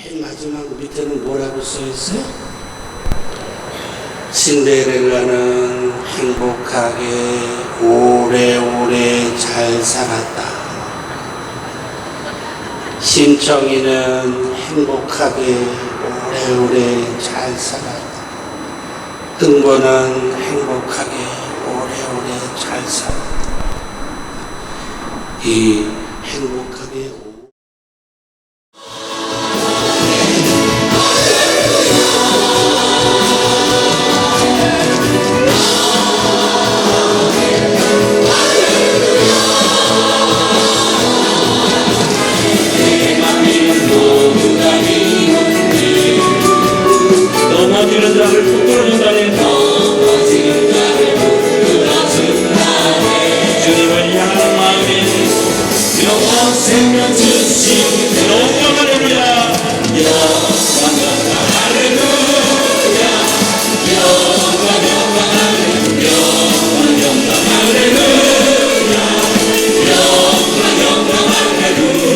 맨 마지막 밑에는 뭐라고 써있어요? 신데렐라는 행복하게 오래오래 잘 살았다. 심청이는 행복하게 오래오래 잘 살았다. 등보는 행복하게 오래오래 잘 살았다. 이 행복하게 넘어지는 자를 붙들어준다네. 주님을 향하는 마음에 영원 생명 주신 영원 할렐루야. 영원 할렐루야. 영원 할렐루야. 영원 할렐루야. 영원 할렐루야.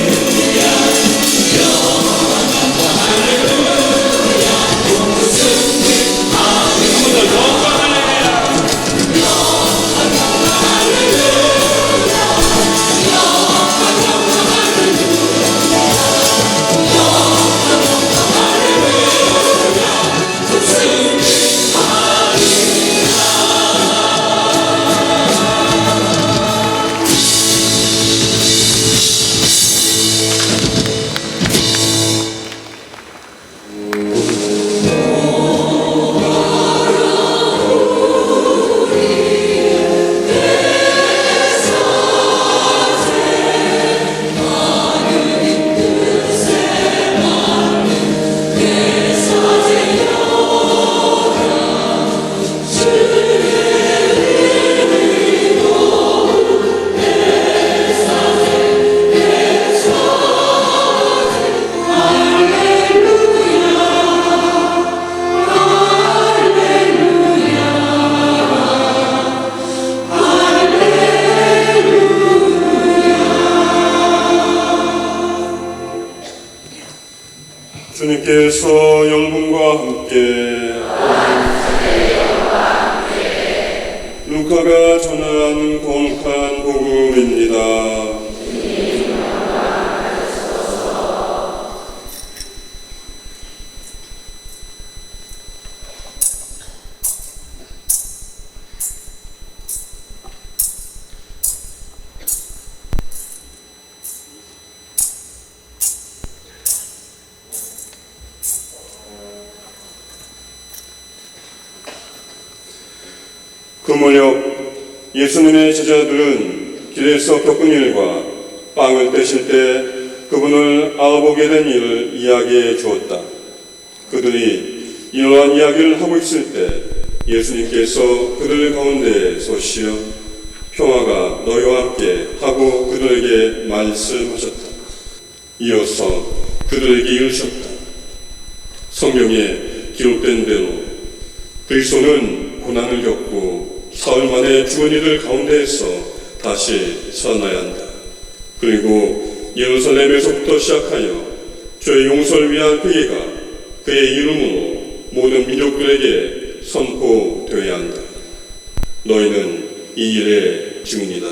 주님께서 영분과 함께 루카가 전하는 거룩한 복음입니다. 그 무렵 예수님의 제자들은 길에서 겪은 일과 빵을 떼실 때 그분을 알아보게 된 일을 이야기해 주었다. 그들이 이러한 이야기를 하고 있을 때 예수님께서 그들 가운데 서시어 평화가 너희와 함께 하고 그들에게 말씀하셨다. 이어서 그들에게 이르셨다. 성경에 기록된 대로 그리스도는 고난을 겪고 사흘 만에 죽은 이들 가운데에서 다시 살아나야 한다. 그리고 예루살렘에서부터 시작하여 죄의 용서를 위한 회개가 그의 이름으로 모든 민족들에게 선포되어야 한다. 너희는 이 일의 증인이다.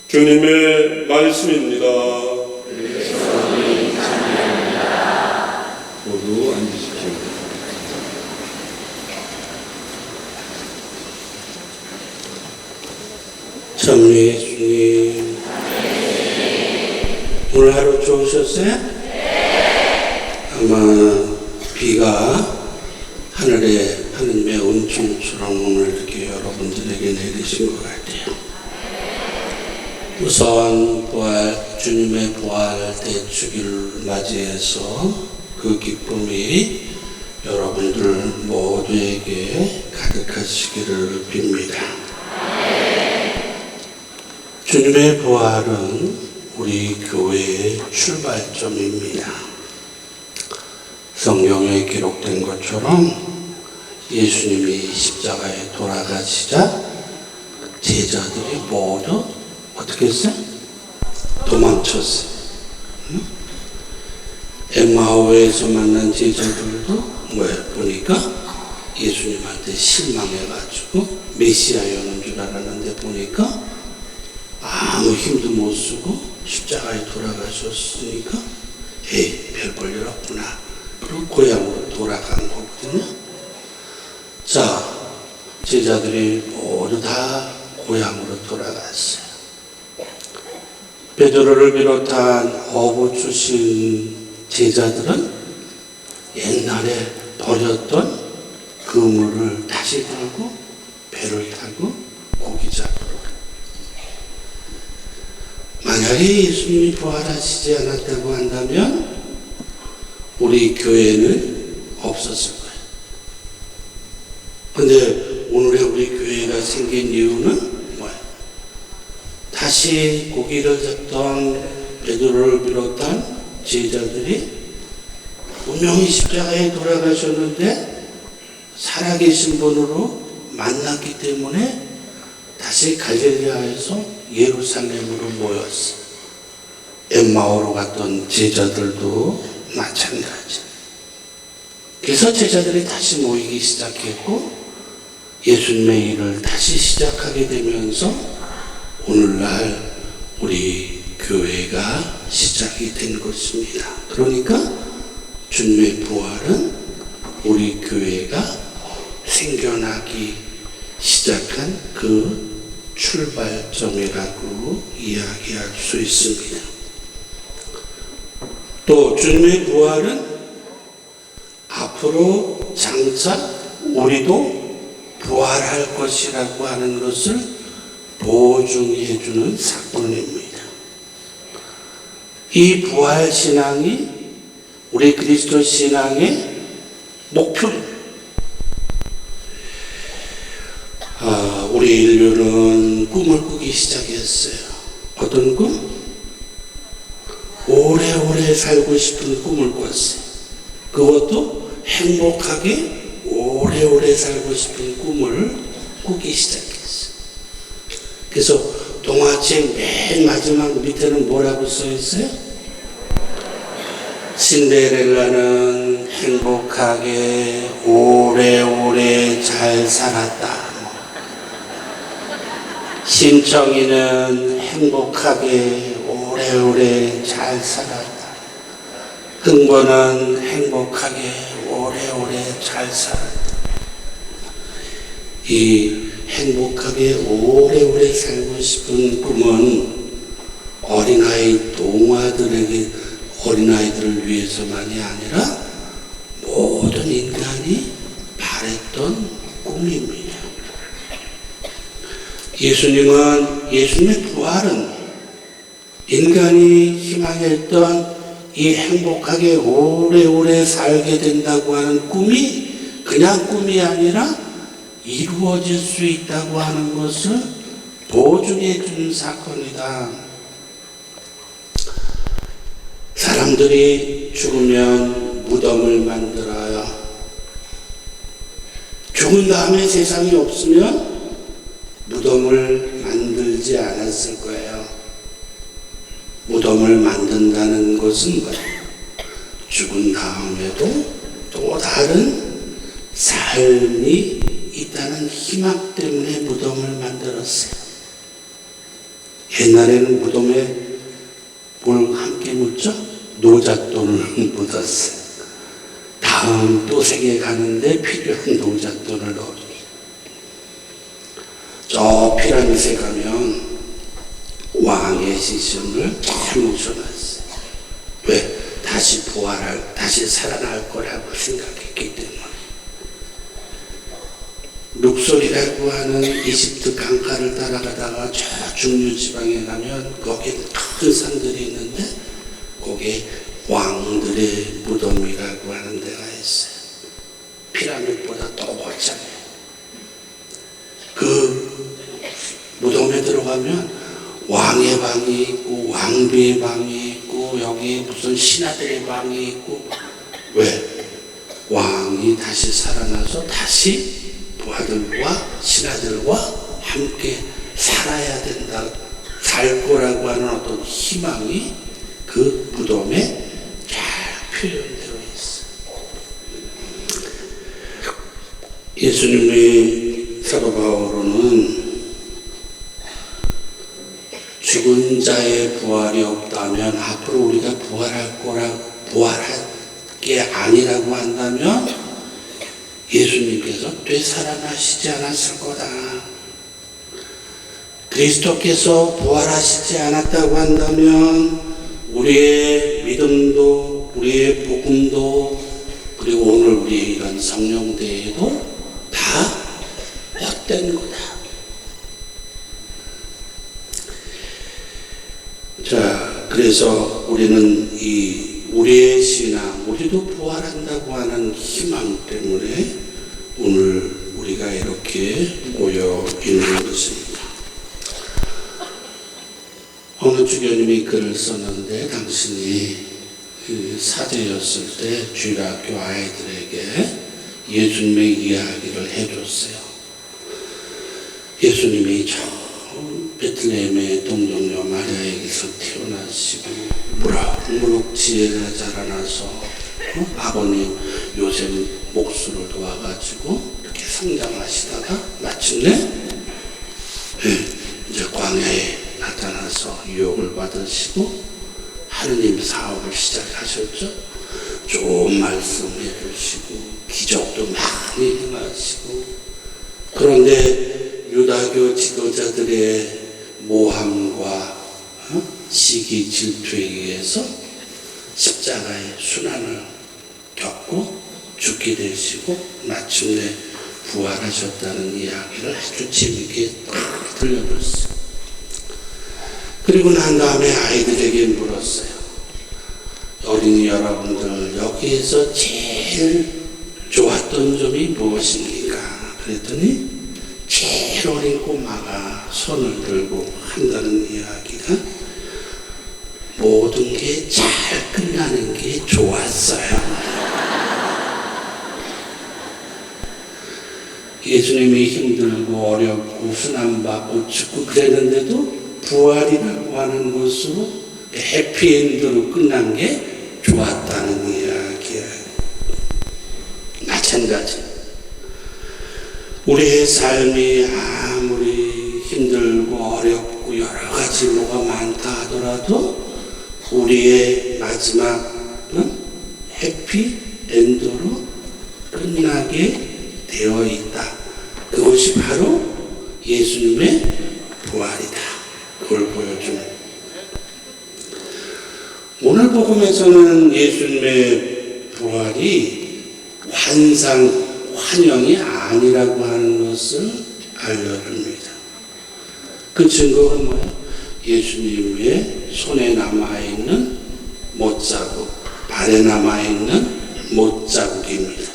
주님의 말씀입니다. 모두 앉으십시오. 정리 주님, 오늘 하루 좋으셨어요? 아마 비가 하느님의 은총처럼 오늘 이렇게 여러분들에게 내리신 것 같아요. 우선 주님의 부활 대축일을 맞이해서 그 기쁨이 여러분들 모두에게 가득하시기를 빕니다. 주님의 부활은 우리 교회의 출발점입니다. 성경에 기록된 것처럼 예수님이 십자가에 돌아가시자 제자들이 모두 어떻게 했어요? 도망쳤어요. 엠마오에서 만난 제자들도 보니까 예수님한테 실망해가지고 메시아였는 줄 알았는데 보니까 아무 힘도 못 쓰고 십자가에 돌아가셨으니까 별 볼 일 없구나. 그리고 고향으로 돌아간 거거든요. 자, 제자들이 모두 다 고향으로 돌아갔어요. 베드로를 비롯한 어부 출신 제자들은 옛날에 버렸던 그물을 다시 들고 배를 타고 고기 잡으러. 만약에 예수님이 부활하시지 않았다고 한다면 우리 교회는 없었을 거예요. 근데 오늘의 우리 교회가 생긴 이유는 뭐예요? 다시 고기를 잡던 베드로를 비롯한 제자들이 분명히 십자가에 돌아가셨는데 살아계신 분으로 만났기 때문에 다시 갈릴리아에서 예루살렘으로 모였어요. 엠마오로 갔던 제자들도 마찬가지. 그래서 제자들이 다시 모이기 시작했고 예수님의 일을 다시 시작하게 되면서 오늘날 우리 교회가 시작이 된 것입니다. 그러니까 주님의 부활은 우리 교회가 생겨나기 시작한 그 출발점이라고 이야기할 수 있습니다. 또 주님의 부활은 앞으로 장차 우리도 부활할 것이라고 하는 것을 보증해 주는 사건입니다. 이 부활 신앙이 우리 그리스도 신앙의 목표입니다. 우리 인류는 꿈을 꾸기 시작했어요. 어떤 꿈? 오래오래 살고 싶은 꿈을 꿨어요. 그것도 행복하게 오래오래 살고 싶은 꿈을 꾸기 시작했어요. 그래서 동화책 맨 마지막 밑에는 뭐라고 써 있어요? 신데렐라는 행복하게 오래오래 잘 살았다. 신청이는 행복하게 오래오래 잘 살았다. 흥보는 행복하게 오래오래 잘 살았다. 이 행복하게 오래오래 살고 싶은 꿈은 어린아이들을 위해서만이 아니라 모든 인간이 바랬던 꿈입니다. 예수님의 부활은 인간이 희망했던 이 행복하게 오래오래 살게 된다고 하는 꿈이 그냥 꿈이 아니라 이루어질 수 있다고 하는 것을 보증해 주는 사건이다. 사람들이 죽으면 무덤을 만들어요. 죽은 다음에 세상이 없으면 무덤을 만들지 않았을 거예요. 무덤을 만든다는 것은 뭐예요? 죽은 다음에도 또 다른 삶이 있다는 희망 때문에 무덤을 만들었어요. 옛날에는 무덤에 뭘 함께 묻죠? 노잣돈을 묻었어요. 다음 또 세계 가는데 필요한 노잣돈을 넣어줘요. 저 피라미드에 가면 왕의 시신을 잘 묻혀놨어요. 왜? 다시 살아날 거라고 생각했기 때문에. 룩솔이라고 하는 이집트 강가를 따라가다가 저 중류 지방에 가면 거기에 큰 산들이 있는데 거기에 왕들의 무덤이라고 하는 데가 있어요. 피라미드보다 더 거창해요. 그 무덤에 들어가면 왕의 방이 있고 왕비의 방이 있고 여기 무슨 신하들의 방이 있고. 왜? 왕이 다시 살아나서 다시 부하들과 신하들과 함께 살아야 된다, 살 거라고 하는 어떤 희망이 그 무덤에 잘 예수님의 사도 바울은 죽은 자의 부활이 없다면 앞으로 우리가 부활할 게 아니라고 한다면 예수님께서 되살아나시지 않았을 거다. 그리스도께서 부활하시지 않았다고 한다면 우리의 믿음도 우리의 복음도 그리고 오늘 우리의 이런 성령대회도 다 헛된 거다. 자, 그래서 우리는 우리의 신앙, 우리도 부활한다고 하는 희망 때문에 오늘 우리가 이렇게 모여 있는 것입니다. 어느 주교님이 글을 썼는데 당신이 사제였을 때 주일학교 아이들에게 예수님의 이야기를 해줬어요. 예수님이 저 베틀레헴의 동정녀 마리아에게서 태어나시고 무럭무럭 지혜가 자라나서 아버님 요셉 목수를 도와가지고 이렇게 성장하시다가 마침내 이제 광야에 나타나서 유혹을 받으시고 하느님 사업을 시작하셨죠. 좋은 말씀해 주시고 기적도 많이 행하시고 그런데 유다교 지도자들의 모함과 시기 질투에 의해서 십자가의 순환을 겪고 죽게 되시고 마침내 부활하셨다는 이야기를 아주 재미있게 들려줬어요. 그리고 난 다음에 아이들에게 물었어요. 어린이 여러분들 여기에서 제일 좋았던 점이 무엇입니까? 그랬더니 제일 어린 꼬마가 손을 들고 한다는 이야기가 모든 게 잘 끝나는 게 좋았어요. 예수님이 힘들고 어렵고 순환받고 죽고 그랬는데도 부활이라고 하는 것으로 해피엔드로 끝난 게 좋았다는 이야기예요. 마찬가지. 우리의 삶이 아무리 힘들고 어렵고 여러 가지 뭐가 많다 하더라도 우리의 마지막은 해피엔드로 끝나게 되어 있다. 그것이 바로 예수님의 부활이다. 그걸 보여줍니다. 오늘 복음에서는 예수님의 부활이 환영이 아니라고 하는 것을 알려줍니다. 그 증거가 뭐예요? 예수님의 손에 남아있는 못자국, 발에 남아있는 못자국입니다.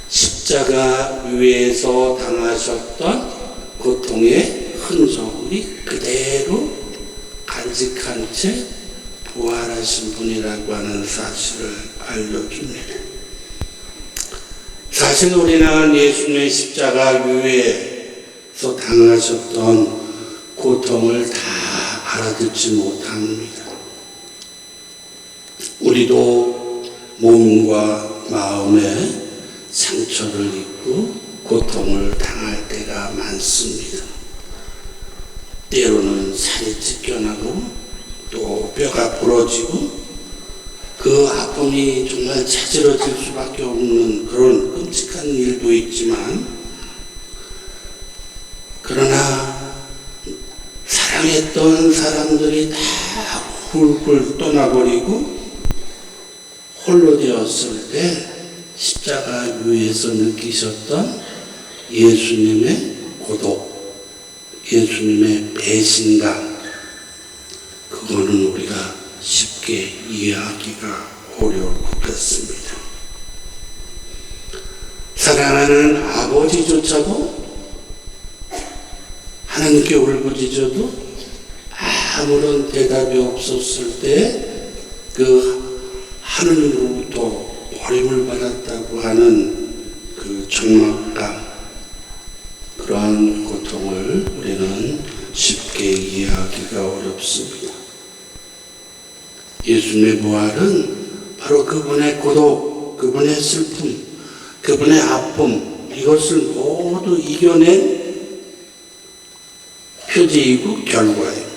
십자가 위에서 당하셨던 고통의 흔적이 그대로 간직한 채 부활하신 분이라고 하는 사실을 알려줍니다. 사실 우리는 예수님의 십자가 위에서 당하셨던 고통을 다 알아듣지 못합니다. 우리도 몸과 마음에 상처를 입고 고통을 당할 때가 많습니다. 때로는 살이 찢겨나고 또 뼈가 부러지고 그 아픔이 정말 자지러질 수밖에 없는 그런 끔찍한 일도 있지만 그러나 사랑했던 사람들이 다 훌훌 떠나버리고 홀로 되었을 때 십자가 위에서 느끼셨던 예수님의 고독, 예수님의 배신감, 그거는 우리가 쉽게 이해하기가 어려울 것 같습니다. 사랑하는 아버지조차도 하나님께 울부짖어도 아무런 대답이 없었을 때 그 하느님으로부터 버림을 받았다고 하는 그 적막감, 그러한 고통을 우리는 쉽게 이해하기가 어렵습니다. 예수님의 부활은 바로 그분의 고독, 그분의 슬픔, 그분의 아픔, 이것을 모두 이겨낸 표제이고 결과입니다.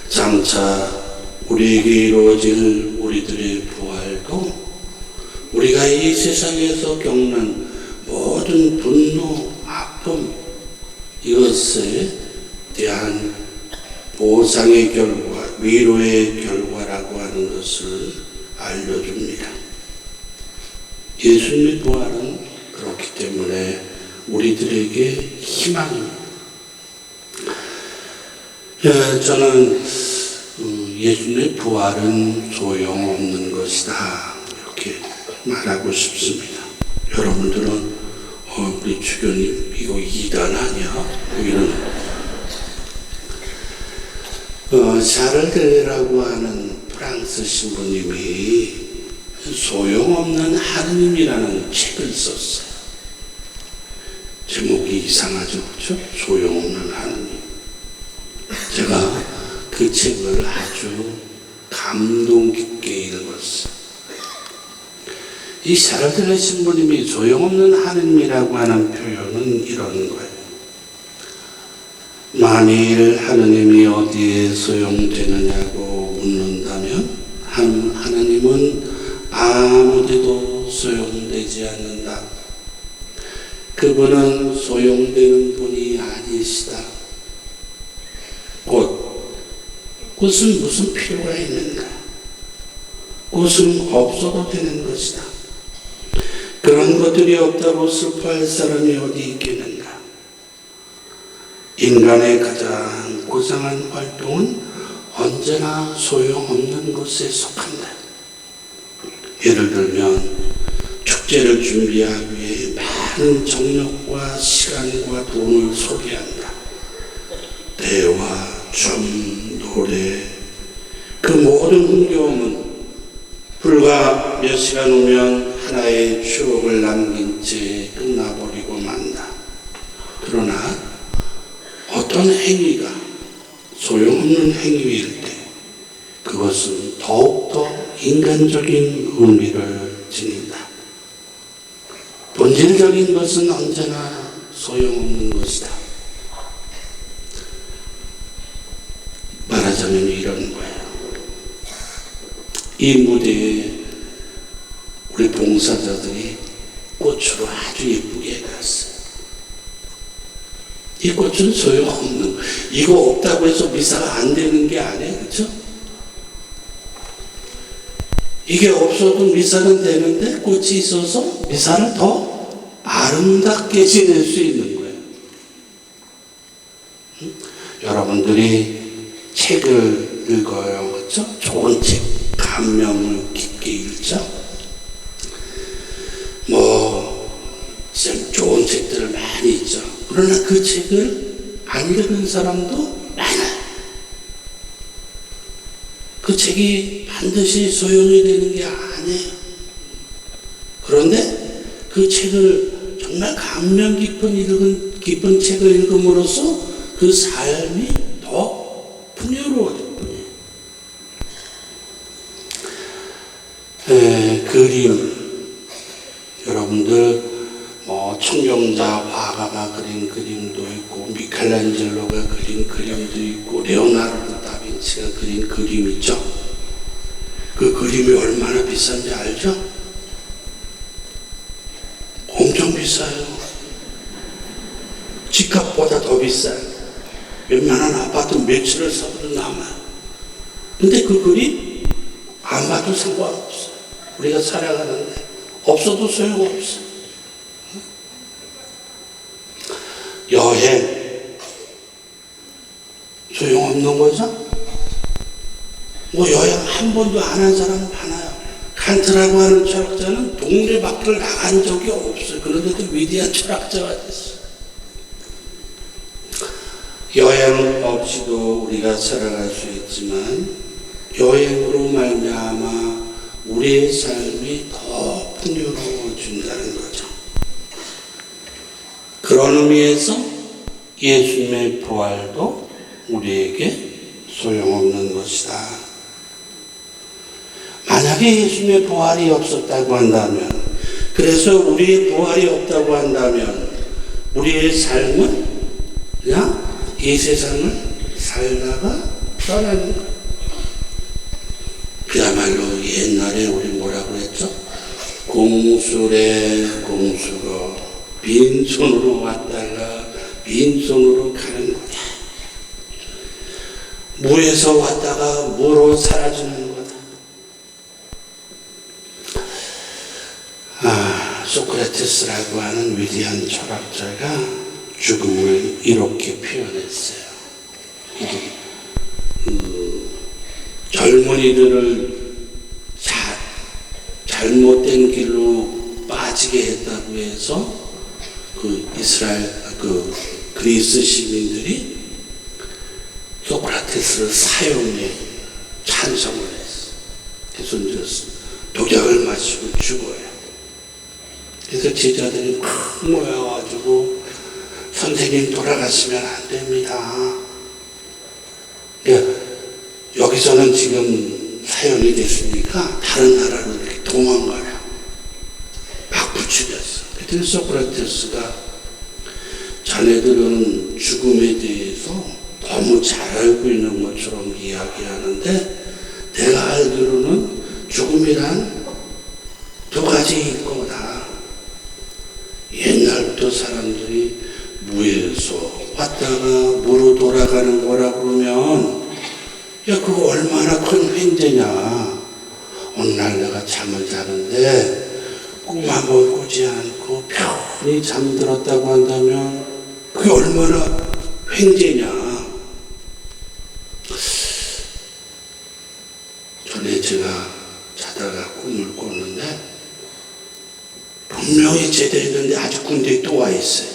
장차 우리에게 이루어질 우리들의 부활도 우리가 이 세상에서 겪는 모든 분노, 아픔, 이것에 대한 보상의 결과, 위로의 결과라고 하는 것을 알려줍니다. 예수님의 부활은 그렇기 때문에 우리들에게 희망입니다. 저는 예수님의 부활은 소용없는 것이다, 이렇게 말하고 싶습니다. 여러분들은 우리 주교님 이거 이단 아니야? 이런 샤를데라고 하는 프랑스 신부님이 소용없는 하느님이라는 책을 썼어요. 제목이 이상하죠, 그렇죠? 소용없는 하느님. 제가 그 책을 아주 감동 깊게 읽었어요. 이 샤를데 신부님이 소용없는 하느님이라고 하는 표현은 이런 거예요. 만일 하느님이 어디에 소용되느냐고 묻는다면 하느님은 아무데도 소용되지 않는다. 그분은 소용되는 분이 아니시다. 꽃은 무슨 필요가 있는가? 꽃은 없어도 되는 것이다. 그런 것들이 없다고 슬퍼할 사람이 어디 있겠는가? 인간의 가장 고상한 활동은 언제나 소용없는 것에 속한다. 예를 들면 축제를 준비하기 위해 많은 정력과 시간과 돈을 소비한다. 대화, 춤, 노래, 그 모든 흥겨움은 불과 몇 시간 후면 하나의 추억을 남긴 채 끝나버리고 만다. 그러나 어떤 행위가 소용없는 행위일 때 그것은 더욱더 인간적인 의미를 지닌다. 본질적인 것은 언제나 소용없는 것이다. 말하자면 이런 거예요. 이 무대에 우리 봉사자들이 꽃으로 아주 예쁘게 해놨어요. 이 꽃은 소용없는, 이거 없다고 해서 미사가 안 되는 게 아니에요. 그렇죠? 이게 없어도 미사는 되는데 꽃이 있어서 미사를 더 아름답게 지낼 수 있는 거예요. 여러분들이 책을 읽어요. 그렇죠? 좋은 책, 감명을 깊게 읽죠? 참 좋은 책들을 많이 있죠. 그러나 그 책을 안 읽은 사람도 많아요. 그 책이 반드시 소용이 되는 게 아니에요. 그런데 그 책을 정말 감명 깊은 책을 읽음으로써 그 삶이 더 풍요로워질 뿐이에요. 그림, 여러분들 청경자 화가가 그린 그림도 있고 미켈란젤로가 그린 그림도 있고 레오나르도 다빈치가 그린 그림 있죠. 그 그림이 얼마나 비싼지 알죠? 엄청 비싸요. 집값보다 더 비싸요. 웬만한 아파트 며칠을 사도 남아요. 근데 그 그림 안 봐도 상관없어요. 우리가 살아가는데 없어도 소용없어요. 여행 소용없는 거죠? 여행 한 번도 안 한 사람 많아요. 칸트라고 하는 철학자는 동네 밖을 나간 적이 없어요. 그런데도 위대한 철학자가 됐어요. 여행 없이도 우리가 살아갈 수 있지만 여행으로 말미암아 우리의 삶이 더 풍요로워진다는 거죠. 그런 의미에서 예수님의 부활도 우리에게 소용없는 것이다. 만약에 예수님의 부활이 없었다고 한다면 그래서 우리의 부활이 없다고 한다면 우리의 삶은 그냥 이 세상을 살다가 떠나는 거예요. 그야말로 옛날에 우리 뭐라고 했죠? 공수래 공수로 빈손으로 왔다가 빈손으로 가는 거다. 무에서 왔다가 무로 사라지는 거다. 소크라테스라고 하는 위대한 철학자가 죽음을 이렇게 표현했어요. 젊은이들을 잘못된 길로 빠지게 했다고 해서 그리스 시민들이 소크라테스를 사형에 찬성을 했어. 그래서 이제 독약을 마시고 죽어요. 그래서 제자들이 막 모여가지고 선생님 돌아가시면 안 됩니다. 여기서는 지금 사형이 됐으니까 다른 나라로 이렇게 도망가라. 막 부추겼어. 그랬더니 소크라테스가 자네들은 죽음에 대해서 너무 잘 알고 있는 것처럼 이야기하는데 내가 알기로는 죽음이란 두 가지일 거다. 옛날부터 사람들이 무에서 왔다가 무로 돌아가는 거라 그러면 야 그거 얼마나 큰 횡재냐. 어느 날 내가 잠을 자는데 꿈 한번 꾸지 않고 편히 잠들었다고 한다면 그게 얼마나 횡재냐. 전에 제가 자다가 꿈을 꿨는데 분명히 제대했는데 아직 군대에 또 와 있어요.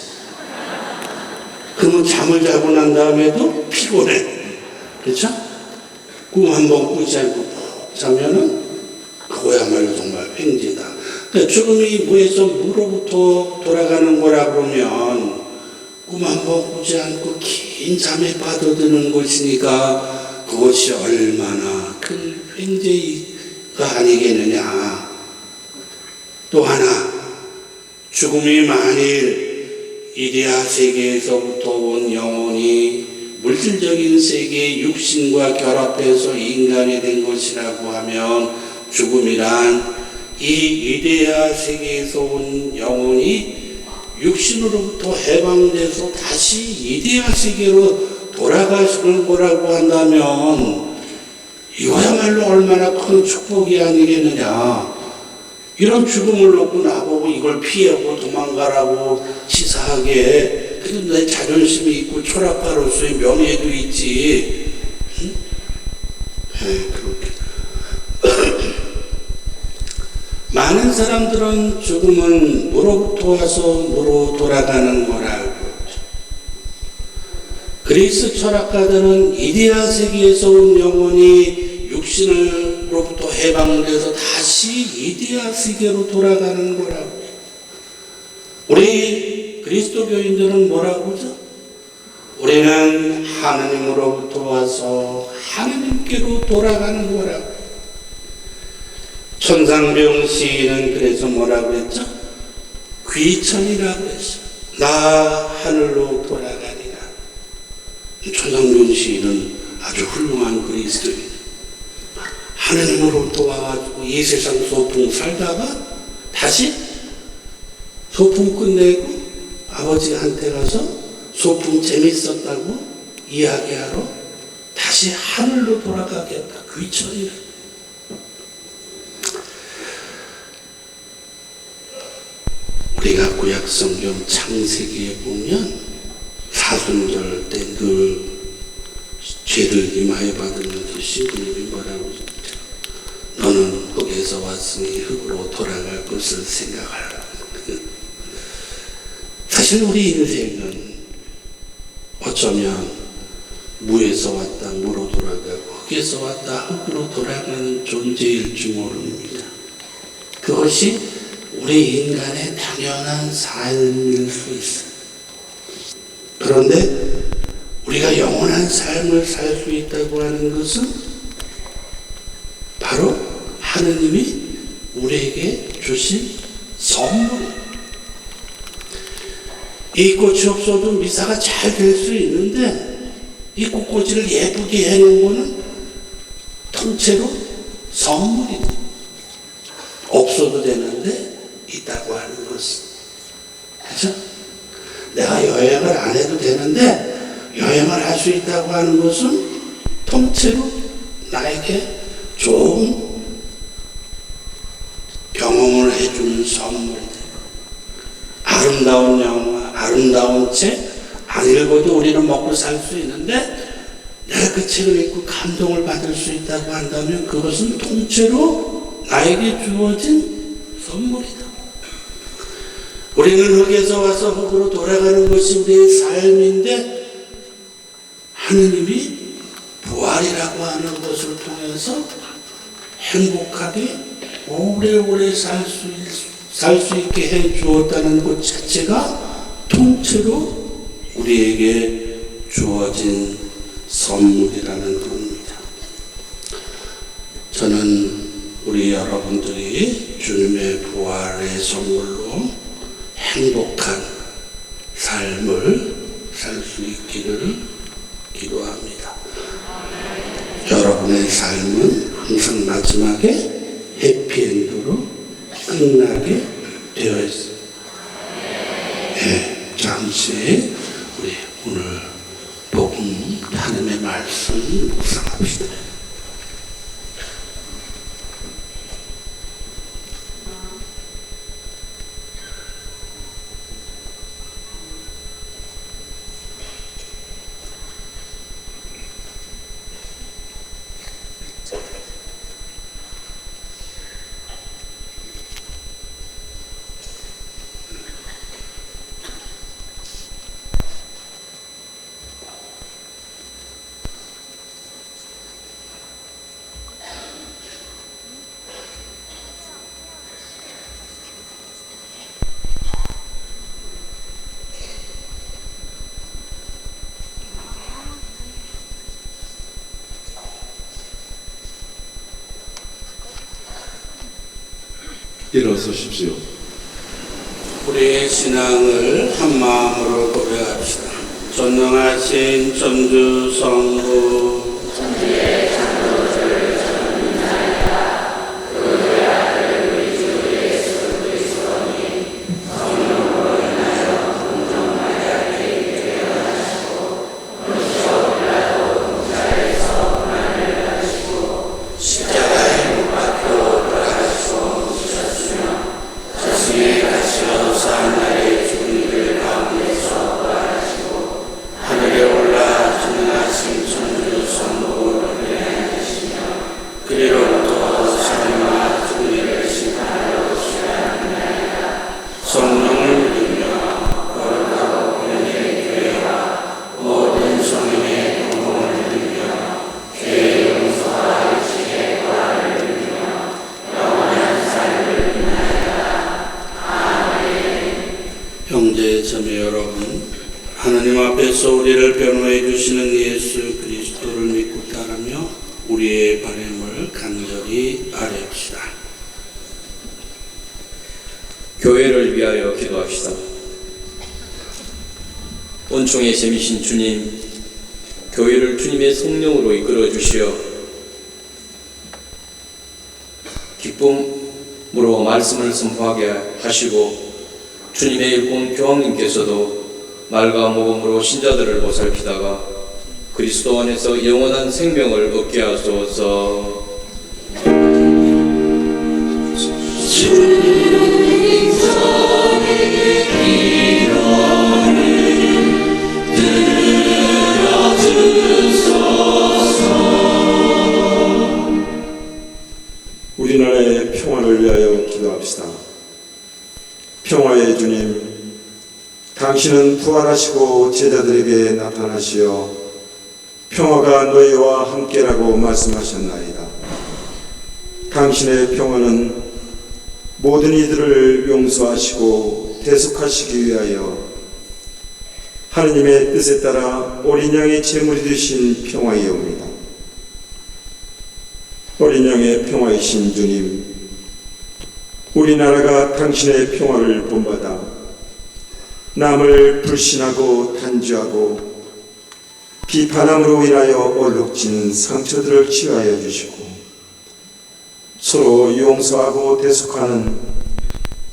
그러면 잠을 자고 난 다음에도 피곤해. 그렇죠? 꿈 한번 꾸지 않고 푹 자면은 그거야말로 정말 횡재다. 그러니까 죽음이 무에서 무로부터 돌아가는 거라 그러면 꿈 한번 꾸지 않고 긴 잠에 빠져드는 것이니까 그것이 얼마나 큰 횡재가 아니겠느냐. 또 하나, 죽음이 만일 이데아 세계에서부터 온 영혼이 물질적인 세계의 육신과 결합해서 인간이 된 것이라고 하면 죽음이란 이 이데아 세계에서 온 영혼이 육신으로부터 해방돼서 다시 이데아 세계로 돌아가시는 거라고 한다면 이거야말로 얼마나 큰 축복이 아니겠느냐. 이런 죽음을 놓고 나보고 이걸 피하고 도망가라고 치사하게 그래도 내 자존심이 있고 철학가로서의 명예도 있지. 응? 그렇게. 많은 사람들은 죽음은 무로부터 와서 무로 돌아가는 거라고. 그리스 철학가들은 이데아 세계에서 온 영혼이 육신으로부터 해방돼서 다시 이데아 세계로 돌아가는 거라고. 우리 그리스도교인들은 뭐라고 하죠? 우리는 하느님으로부터 와서 하느님께로 돌아가는 거라고. 천상병 시인은 그래서 뭐라고 했죠? 귀천이라고 했어. 나 하늘로 돌아가리라. 천상병 시인은 아주 훌륭한 그리스도인. 하느님으로부터 와가지고 이 세상 소풍 살다가 다시 소풍 끝내고 아버지한테 가서 소풍 재밌었다고 이야기하러 다시 하늘로 돌아가겠다. 귀천이라. 우리가 구약성경 창세기에 보면 사순절 때 늘 죄를 임하여 받으면서 신부님이 뭐라고 하죠? 너는 흙에서 왔으니 흙으로 돌아갈 것을 생각하라. 사실 우리 인생은 어쩌면 무에서 왔다 무로 돌아가고 흙에서 왔다 흙으로 돌아가는 존재일 줄 모릅니다. 그것이 우리 인간의 당연한 삶일 수 있어요. 그런데 우리가 영원한 삶을 살 수 있다고 하는 것은 바로 하느님이 우리에게 주신 선물이에요. 이 꽃이 없어도 미사가 잘 될 수 있는데 이 꽃꽂이를 예쁘게 해놓은 거는 통째로 선물이다. 없어도 되는데 있다고 하는 것은. 그죠? 내가 여행을 안 해도 되는데 여행을 할 수 있다고 하는 것은 통째로 나에게 좋은 경험을 해주는 선물이다. 아름다운 영화, 아름다운 책 안 읽어도 우리는 먹고 살 수 있는데 내가 그 책을 읽고 감동을 받을 수 있다고 한다면 그것은 통째로 나에게 주어진 선물이다. 우리는 흙에서 와서 흙으로 돌아가는 것이 우리의 삶인데 하느님이 부활이라고 하는 것을 통해서 행복하게 오래오래 살 수 있게 해 주었다는 것 자체가 통째로 우리에게 주어진 선물이라는 겁니다. 저는 우리 여러분들이 주님의 부활의 선물로 행복한 삶을 살 수 있기를 기도합니다. 여러분의 삶은 항상 마지막에 해피엔드로 끝나게 되어 있습니다. 네, 잠시 우리 오늘 복음 하나님의 말씀 묵상합시다. 일어서십시오. 우리의 신앙을 한 마음으로 고백합시다. 전능하신 전주 성부 형제 자매 여러분, 하나님 앞에서 우리를 변호해 주시는 예수 그리스도를 믿고 따르며 우리의 바람을 간절히 아뢰옵시다. 교회를 위하여 기도합시다. 온총의 셈이신 주님, 교회를 주님의 성령으로 이끌어 주시어 기쁨으로 말씀을 선포하게 하시고 주님의 일꾼 교황님께서도 말과 모범으로 신자들을 보살피다가 그리스도 안에서 영원한 생명을 얻게 하소서. 우리나라의 평화를 위하여 기도합시다. 평화의 주님, 당신은 부활하시고 제자들에게 나타나시어 평화가 너희와 함께라고 말씀하셨나이다. 당신의 평화는 모든 이들을 용서하시고 대속하시기 위하여 하느님의 뜻에 따라 어린 양의 제물이 되신 평화이옵니다. 어린 양의 평화이신 주님, 우리나라가 당신의 평화를 본받아 남을 불신하고 단죄하고 비판함으로 인하여 얼룩진 상처들을 치유하여 주시고 서로 용서하고 대속하는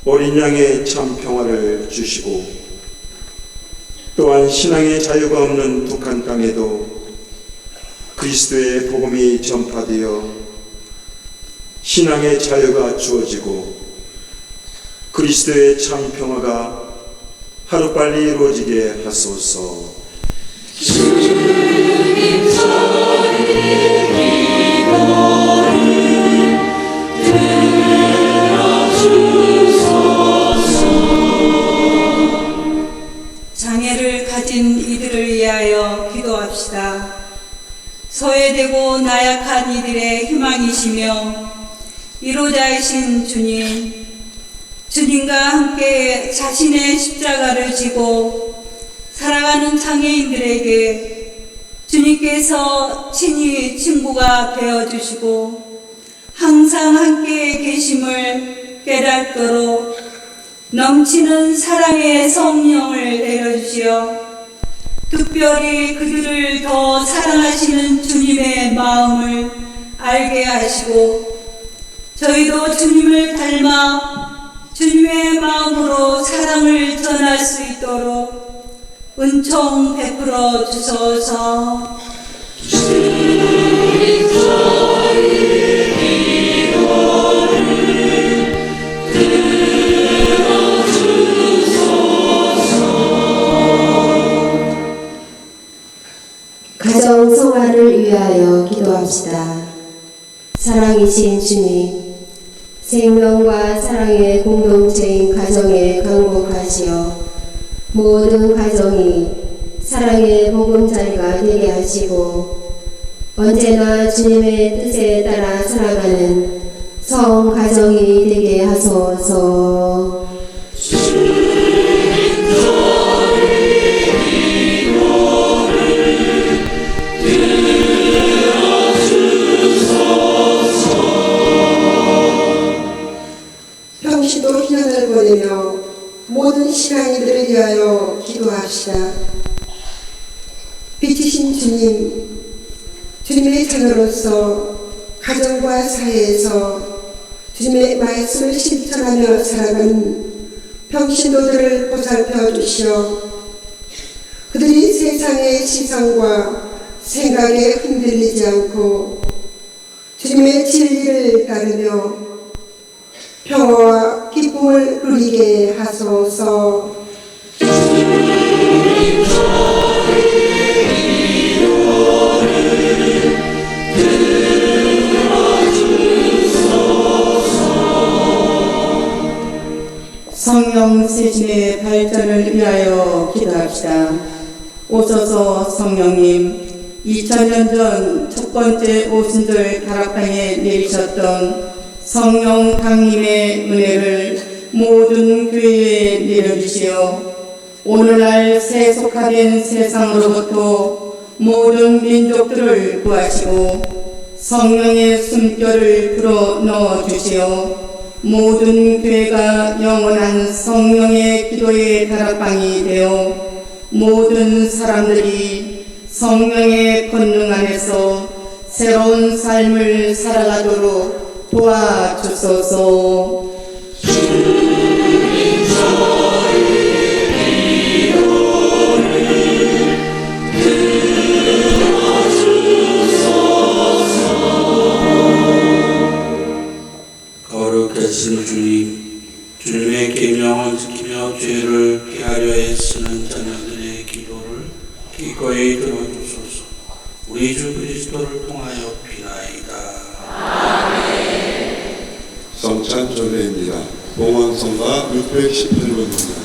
어린 양의 참 평화를 주시고 또한 신앙의 자유가 없는 북한 땅에도 그리스도의 복음이 전파되어 신앙의 자유가 주어지고 그리스도의 참 평화가 하루빨리 이루어지게 하소서. 주님 저희 기도를 들어주소서. 장애를 가진 이들을 위하여 기도합시다. 소외되고 나약한 이들의 희망이시며 이로자이신 주님, 주님과 함께 자신의 십자가를 지고 살아가는 장애인들에게 주님께서 친히 친구가 되어주시고 항상 함께 계심을 깨닫도록 넘치는 사랑의 성령을 내려주시어 특별히 그들을 더 사랑하시는 주님의 마음을 알게 하시고 저희도 주님을 닮아 주님의 마음으로 사랑을 전할 수 있도록 은총 베풀어 주소서. 주님 저희 기도를 들어주소서. 가정 성화를 위하여 기도합시다. 사랑이신 주님, 생명과 사랑의 공동체인 가정에 강복하시어 모든 가정이 사랑의 보금자리가 되게 하시고 언제나 주님의 뜻에 따라 살아가는 성가정이 되게 하소서. 평시도 희년을 보내며 모든 신앙인들을 위하여 기도합시다. 빛이신 주님, 주님의 자녀로서 가정과 사회에서 주님의 말씀을 실천하며 살아가는 평신도들을 보살펴 주시어 그들이 세상의 시선과 생각에 흔들리지 않고 주님의 진리를 따르며 평화와 기쁨을 누리게 하소서. 주님 저희 기도를 들어주소서. 성령 세신의 발전을 위하여 기도합시다. 오소서 성령님, 2000년 전 첫 번째 오순절 다락방에 내리셨던 성령 강림의 은혜를 모든 교회에 내려주시어 오늘날 세속화된 세상으로부터 모든 민족들을 구하시고 성령의 숨결을 불어 넣어주시어 모든 교회가 영원한 성령의 기도의 다락방이 되어 모든 사람들이 성령의 권능 안에서 새로운 삶을 살아가도록 도와주소서. 주님 저희 기도를 들어주소서. 거룩하신 주님, 주님의 계명을 지키며 죄를 피하려 애쓰는 자녀들의 기도를 기꺼이 들어주소서. 우리 주 그리스도를 통하여 비나이다. 성찬 조례입니다. 봉헌성가 618번입니다.